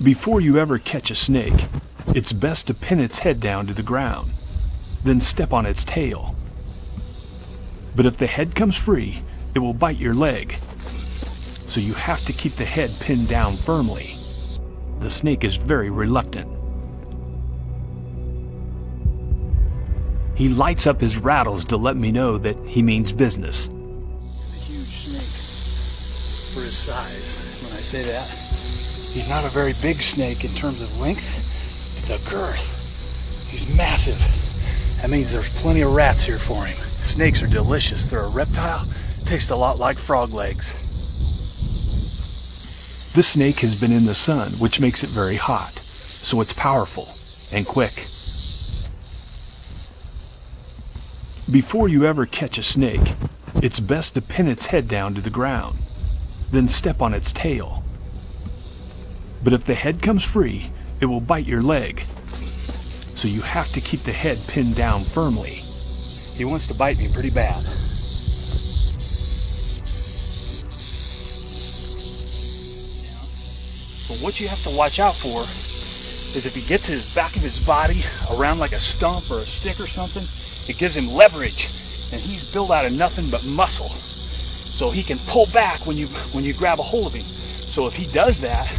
Before you ever catch a snake, it's best to pin its head down to the ground, then step on its tail. But if the head comes free, it will bite your leg. So you have to keep the head pinned down firmly. The snake is very reluctant. He lights up his rattles to let me know that he means business. It's a huge snake for his size. When I say that, he's not a very big snake in terms of length. The girth. He's massive. That means there's plenty of rats here for him. Snakes are delicious. They're a reptile. Taste a lot like frog legs. This snake has been in the sun, which makes it very hot, so it's powerful and quick. Before you ever catch a snake, it's best to pin its head down to the ground, then step on its tail. But if the head comes free, it will bite your leg. So you have to keep the head pinned down firmly. He wants to bite me pretty bad. But what you have to watch out for is if he gets his back of his body around like a stump or a stick or something, it gives him leverage, and he's built out of nothing but muscle. So he can pull back when you grab a hold of him. So if he does that,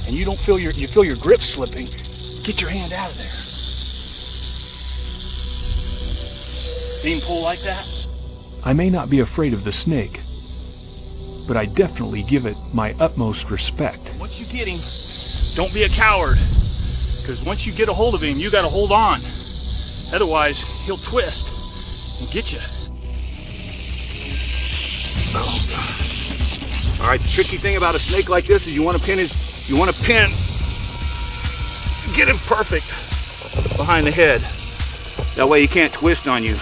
and you don't feel your grip slipping, get your hand out of there. See him pull like that? I may not be afraid of the snake, but I definitely give it my utmost respect. Once you get him, don't be a coward, because once you get a hold of him, you got to hold on. Otherwise, he'll twist and get you. Oh, God. All right, the tricky thing about a snake like this is you want to pin, get him perfect behind the head. That way he can't twist on you.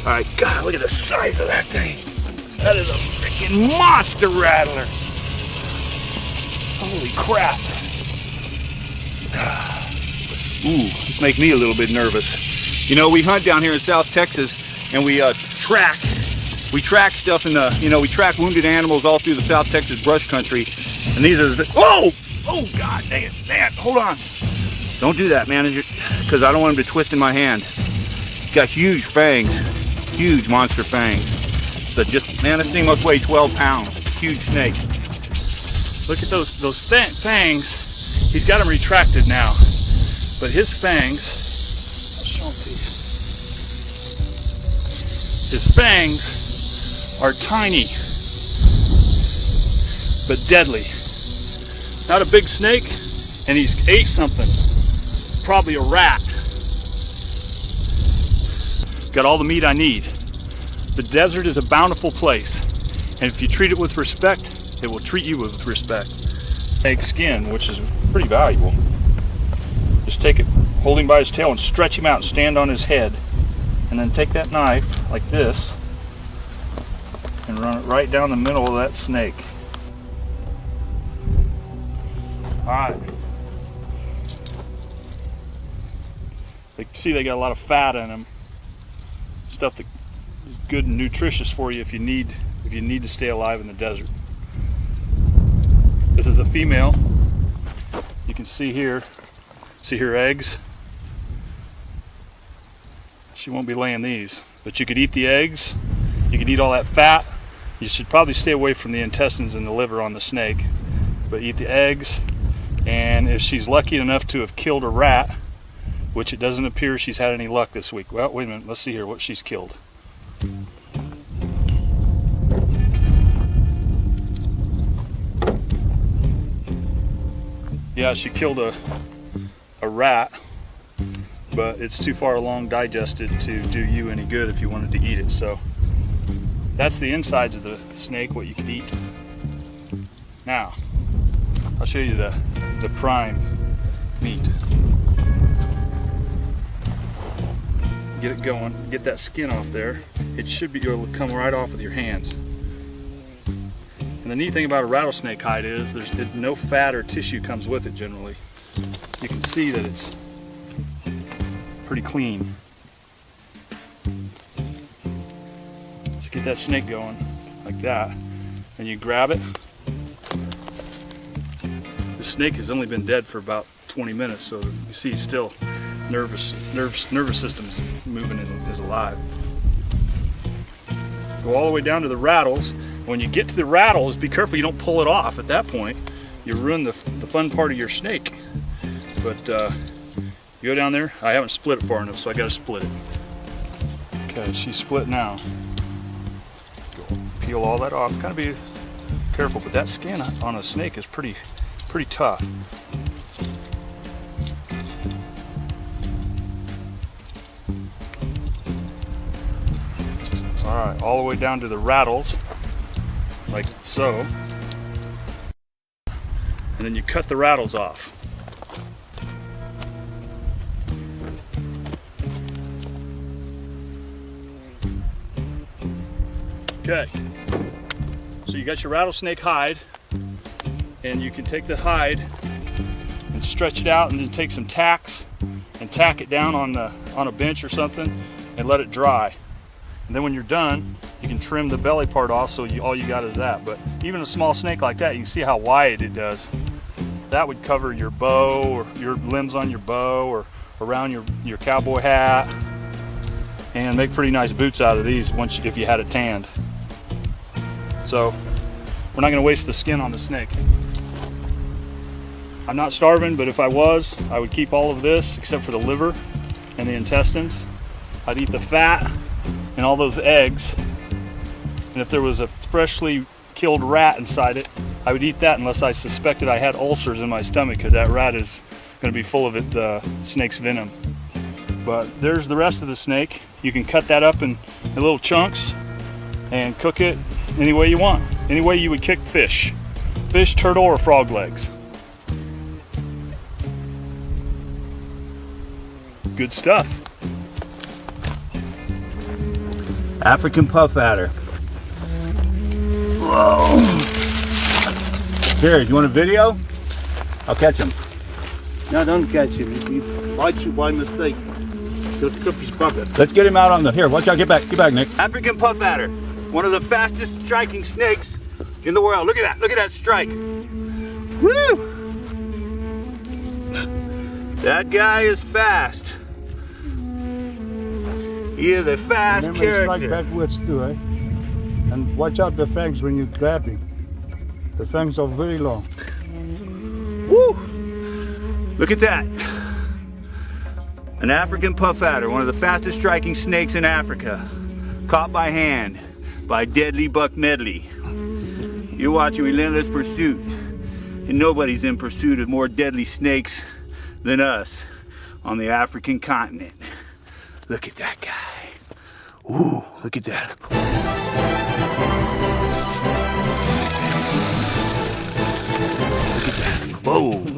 All right, God, look at the size of that thing. That is a freaking monster rattler. Holy crap. Ooh, this makes me a little bit nervous. You know, we hunt down here in South Texas, and we track stuff in the, we track wounded animals all through the South Texas brush country. And these are the, oh, God dang it, man, hold on. Don't do that, man, because I don't want him to twist in my hand. He's got huge fangs, huge monster fangs. So man, this thing must weigh 12 pounds. Huge snake. Look at those fangs. He's got them retracted now. But his fangs, I'll show them to you. His fangs are tiny, but deadly. Not a big snake, and he's ate something. Probably a rat. Got all the meat I need. The desert is a bountiful place, and if you treat it with respect, it will treat you with respect. Snake skin, which is pretty valuable. Just take it, hold him by his tail and stretch him out and stand on his head. And then take that knife, like this, and run it right down the middle of that snake. Alright. You can see they got a lot of fat in them. Stuff that is good and nutritious for you if you need to stay alive in the desert. This is a female. You can see her eggs. She won't be laying these, but you could eat the eggs. You could eat all that fat. You should probably stay away from the intestines and the liver on the snake, but eat the eggs. And if she's lucky enough to have killed a rat, which it doesn't appear she's had any luck this week. Well, wait a minute, let's see here what she's killed. Yeah, she killed a rat, but it's too far along digested to do you any good if you wanted to eat it. So that's the insides of the snake, what you could eat. Now, I'll show you the prime meat. Get it going, get that skin off there. It should be able to come right off with your hands. And the neat thing about a rattlesnake hide is there's no fat or tissue comes with it generally. You can see that it's pretty clean. So get that snake going like that, and you grab it. The snake has only been dead for about 20 minutes, so you see he's still nervous system is moving and is alive. Go all the way down to the rattles. When you get to the rattles, be careful you don't pull it off. At that point, you ruin the fun part of your snake. But you go down there. I haven't split it far enough, so I got to split it. Okay, she's split now. Peel all that off. Kind of be careful, but that skin on a snake is pretty tough. All right, all the way down to the rattles, like so. And then you cut the rattles off. Okay, so you got your rattlesnake hide, and you can take the hide and stretch it out and then take some tacks and tack it down on a bench or something and let it dry. And then when you're done, you can trim the belly part off, so all you got is that. But even a small snake like that, you can see how wide it does. That would cover your bow or your limbs on your bow or around your cowboy hat, and make pretty nice boots out of these if you had it tanned. So we're not going to waste the skin on the snake. I'm not starving, but if I was, I would keep all of this except for the liver and the intestines. I'd eat the fat and all those eggs. And if there was a freshly killed rat inside it, I would eat that unless I suspected I had ulcers in my stomach, because that rat is going to be full of the snake's venom. But there's the rest of the snake. You can cut that up in little chunks and cook it any way you want. Any way you would cook fish. Fish, turtle, or frog legs. Good stuff. African puff adder. Whoa. Here, do you want a video? I'll catch him. No, don't catch him. He bites you by mistake. He'll clip his bucket. Let's get him out on the, here, watch out, get back, Nick. African puff adder, one of the fastest striking snakes in the world. Look at that strike. Woo! That guy is fast. He is a fast character. Strike backwards too, eh? And watch out the fangs when you grab him. The fangs are very long. Woo! Look at that. An African puff adder, one of the fastest striking snakes in Africa. Caught by hand by Deadly Buck Medley. You're watching Relentless Pursuit, and nobody's in pursuit of more deadly snakes than us on the African continent. Look at that guy. Ooh, look at that. Look at that. Whoa.